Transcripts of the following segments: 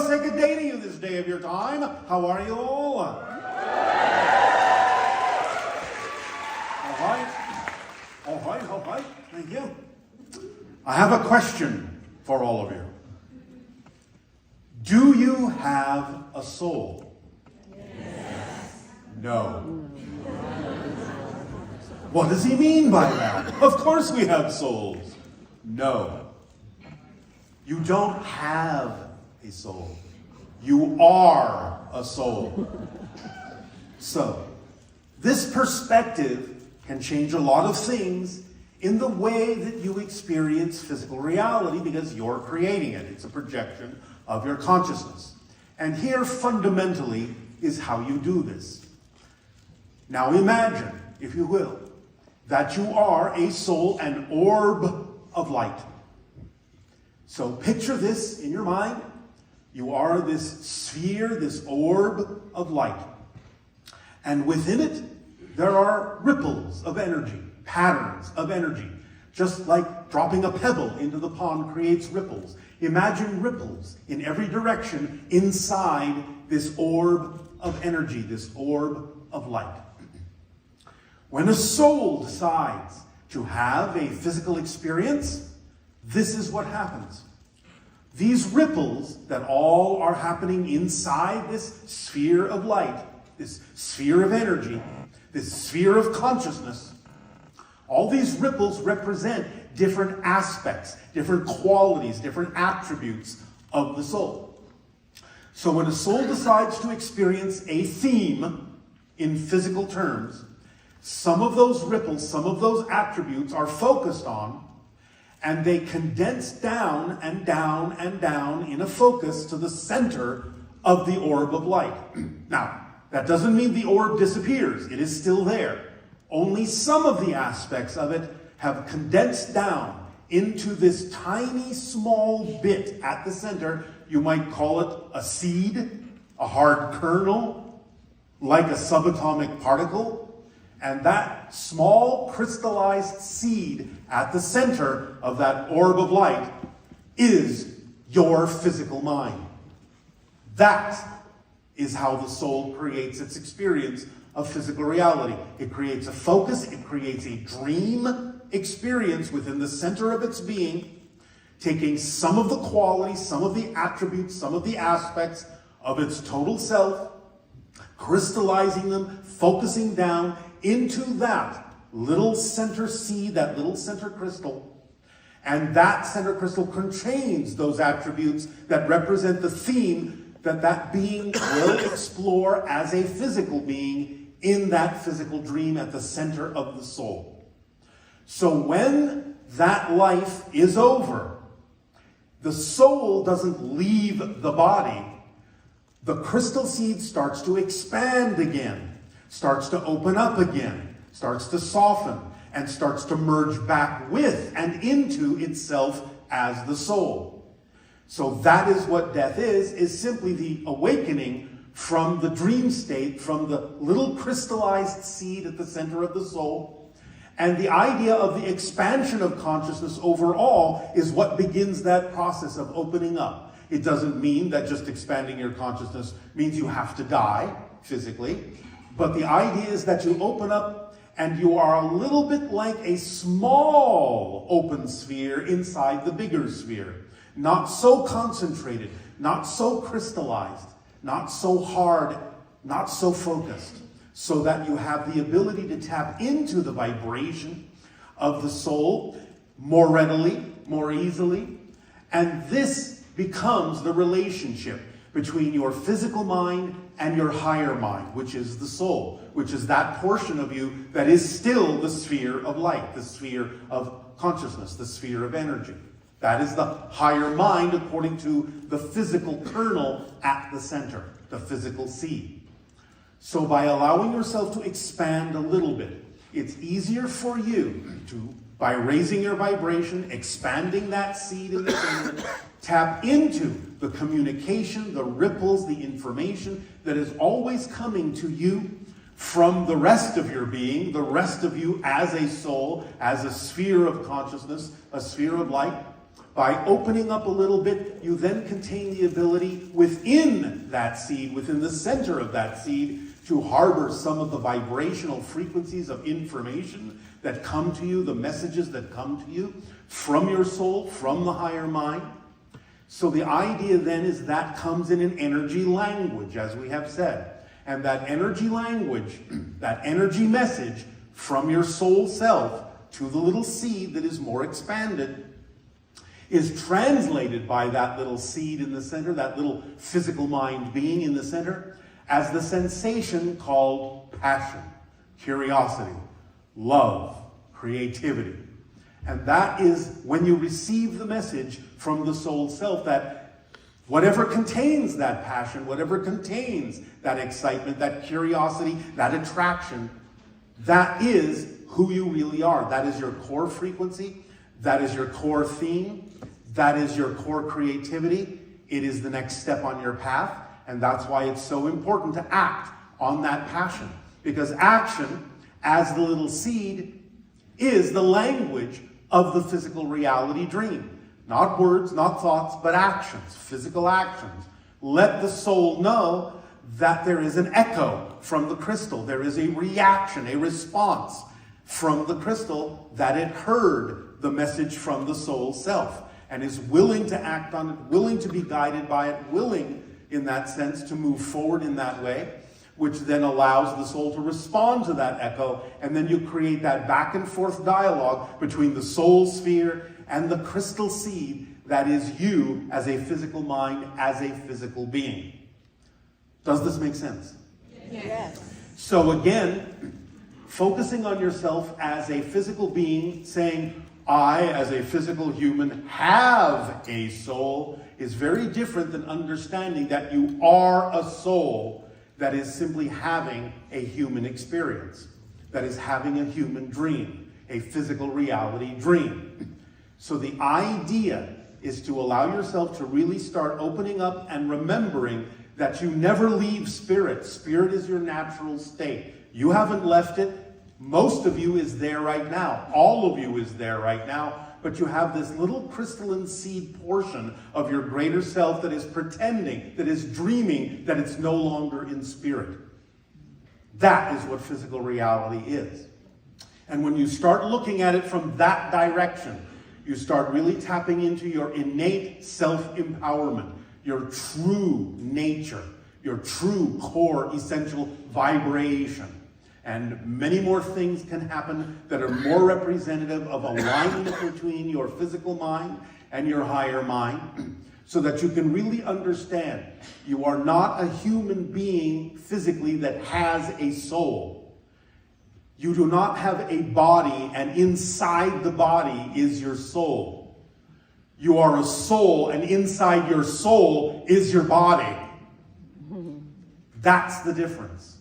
want to say good day to you this day of your time. How are you all? All right. Thank you. I have a question for all of you. Do you have a soul? Yes. No. What does he mean by that? Of course we have souls. No. You don't have a soul. You are a soul. So, this perspective can change a lot of things in the way that you experience physical reality because you're creating it. It's a projection of your consciousness. And here, fundamentally, is how you do this. Now imagine, if you will, that you are a soul, an orb of light. So picture this in your mind. You are this sphere, this orb of light. And within it, there are ripples of energy, patterns of energy. Just like dropping a pebble into the pond creates ripples. Imagine ripples in every direction inside this orb of energy, this orb of light. When a soul decides to have a physical experience, this is what happens. These ripples that all are happening inside this sphere of light, this sphere of energy, this sphere of consciousness, all these ripples represent different aspects, different qualities, different attributes of the soul. So when a soul decides to experience a theme in physical terms, some of those ripples, some of those attributes are focused on, and they condense down and down and down in a focus to the center of the orb of light. Now, that doesn't mean the orb disappears. It is still there. Only some of the aspects of it have condensed down into this tiny small bit at the center. You might call it a seed, a hard kernel, like a subatomic particle. And that small crystallized seed at the center of that orb of light is your physical mind. That is how the soul creates its experience of physical reality. It creates a focus, it creates a dream experience within the center of its being, taking some of the qualities, some of the attributes, some of the aspects of its total self, crystallizing them, focusing down into that little center seed, that little center crystal. And that center crystal contains those attributes that represent the theme that being will explore as a physical being in that physical dream at the center of the soul. So when that life is over, the soul doesn't leave the body. The crystal seed starts to expand again, starts to open up again, starts to soften, and starts to merge back with and into itself as the soul. So that is what death is simply the awakening from the dream state, from the little crystallized seed at the center of the soul. And the idea of the expansion of consciousness overall is what begins that process of opening up. It doesn't mean that just expanding your consciousness means you have to die physically. But the idea is that you open up and you are a little bit like a small open sphere inside the bigger sphere. Not so concentrated, not so crystallized, not so hard, not so focused, so that you have the ability to tap into the vibration of the soul more readily, more easily. And this becomes the relationship between your physical mind and your higher mind, which is the soul, which is that portion of you that is still the sphere of light, the sphere of consciousness, the sphere of energy. That is the higher mind according to the physical kernel at the center, the physical seed. So by allowing yourself to expand a little bit, it's easier for you to, by raising your vibration, expanding that seed in the center, tap into the communication, the ripples, the information that is always coming to you from the rest of your being, the rest of you as a soul, as a sphere of consciousness, a sphere of light. By opening up a little bit, you then contain the ability within that seed, within the center of that seed, to harbor some of the vibrational frequencies of information that come to you, the messages that come to you from your soul, from the higher mind. So the idea then is that comes in an energy language, as we have said. And that energy language, that energy message from your soul self to the little seed that is more expanded, is translated by that little seed in the center, that little physical mind being in the center, as the sensation called passion, curiosity, love, creativity. And that is when you receive the message from the soul self, that whatever contains that passion, whatever contains that excitement, that curiosity, that attraction, that is who you really are. That is your core frequency. That is your core theme. That is your core creativity. It is the next step on your path. And that's why it's so important to act on that passion. Because action, as the little seed, is the language of the physical reality dream. Not words, not thoughts, but actions, physical actions. Let the soul know that there is an echo from the crystal. There is a reaction, a response from the crystal that it heard the message from the soul self and is willing to act on it, willing to be guided by it, willing in that sense to move forward in that way, which then allows the soul to respond to that echo, and then you create that back and forth dialogue between the soul sphere and the crystal seed that is you as a physical mind, as a physical being. Does this make sense? Yes. So again, focusing on yourself as a physical being, saying, I, as a physical human, have a soul, is very different than understanding that you are a soul that is simply having a human experience, that is having a human dream, a physical reality dream. So the idea is to allow yourself to really start opening up and remembering that you never leave spirit. Spirit is your natural state. You haven't left it. Most of you is there right now. All of you is there right now. But you have this little crystalline seed portion of your greater self that is pretending, that is dreaming that it's no longer in spirit. That is what physical reality is. And when you start looking at it from that direction, you start really tapping into your innate self-empowerment, your true nature, your true core essential vibration. And many more things can happen that are more representative of alignment between your physical mind and your higher mind, so that you can really understand you are not a human being physically that has a soul. You do not have a body, and inside the body is your soul. You are a soul, and inside your soul is your body. That's the difference.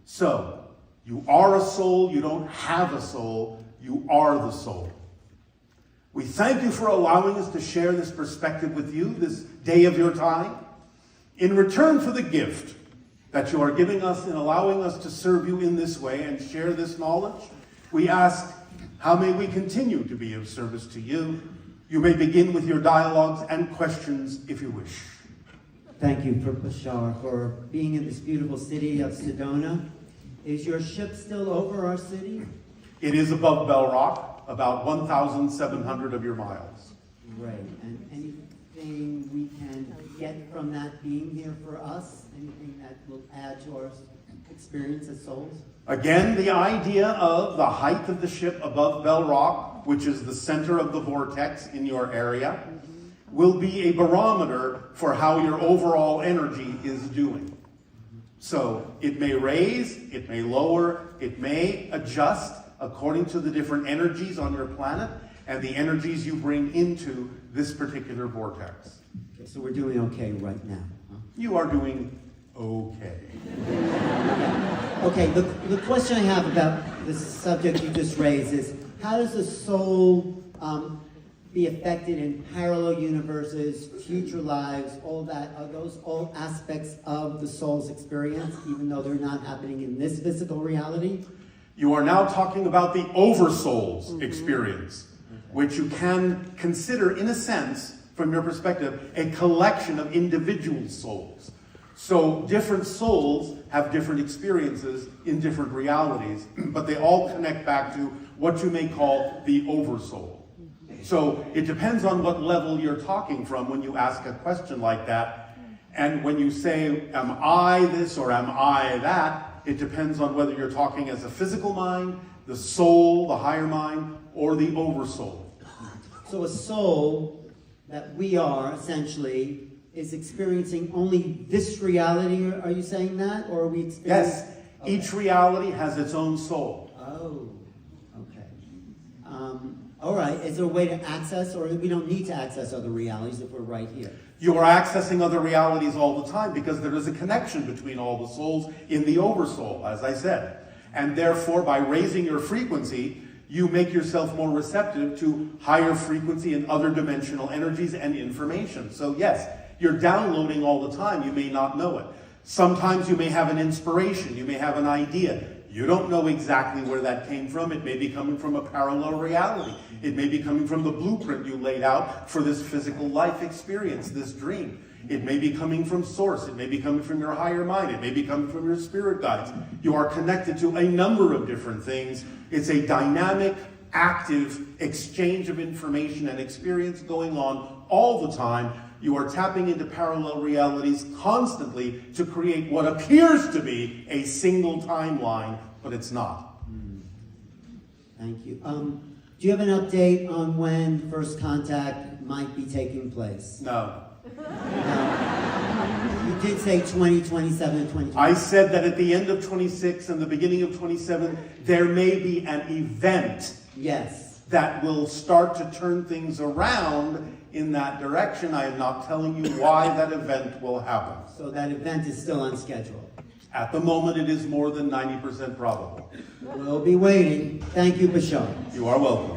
So, you are a soul, you don't have a soul, you are the soul. We thank you for allowing us to share this perspective with you this day of your time. In return for the gift that you are giving us in allowing us to serve you in this way and share this knowledge, we ask, how may we continue to be of service to you? You may begin with your dialogues and questions if you wish. Thank you, for Bashar, for being in this beautiful city of Sedona. Is your ship still over our city? It is above Bell Rock, about 1,700 of your miles. Right. And anything we can get from that being here for us? Anything that will add to our experience as souls? Again, the idea of the height of the ship above Bell Rock, which is the center of the vortex in your area, will be a barometer for how your overall energy is doing. So it may raise, it may lower, it may adjust according to the different energies on your planet and the energies you bring into this particular vortex. Okay, so we're doing okay right now. Huh? You are doing okay. Okay, the question I have about this subject you just raised is, how does the soul be affected in parallel universes, future lives, all that? Are those all aspects of the soul's experience, even though they're not happening in this physical reality? You are now talking about the oversoul's experience. which you can consider, in a sense, from your perspective, a collection of individual souls. So different souls have different experiences in different realities, but they all connect back to what you may call the oversoul. So it depends on what level you're talking from when you ask a question like that. And when you say, am I this or am I that, it depends on whether you're talking as a physical mind, the soul, the higher mind, or the oversoul. So a soul that we are, essentially, is experiencing only this reality, are you saying that? Or are we experiencing... Yes, each reality has its own soul. Oh, okay. All right, is there a way to access, or we don't need to access other realities if we're right here? You are accessing other realities all the time because there is a connection between all the souls in the oversoul, as I said. And therefore, by raising your frequency, you make yourself more receptive to higher frequency and other dimensional energies and information. So yes, you're downloading all the time. You may not know it. Sometimes you may have an inspiration. You may have an idea. You don't know exactly where that came from. It may be coming from a parallel reality. It may be coming from the blueprint you laid out for this physical life experience, this dream. It may be coming from source. It may be coming from your higher mind. It may be coming from your spirit guides. You are connected to a number of different things. It's a dynamic, active exchange of information and experience going on all the time. You are tapping into parallel realities constantly to create what appears to be a single timeline, but it's not. Thank you. Do you have an update on when first contact might be taking place? No. You did say 2027 and 2027. I said that at the end of 26 and the beginning of 27, there may be an event Yes. that will start to turn things around in that direction. I am not telling you why that event will happen. So that event is still on schedule. At the moment, it is more than 90% probable. We'll be waiting. Thank you, Bashar. You are welcome.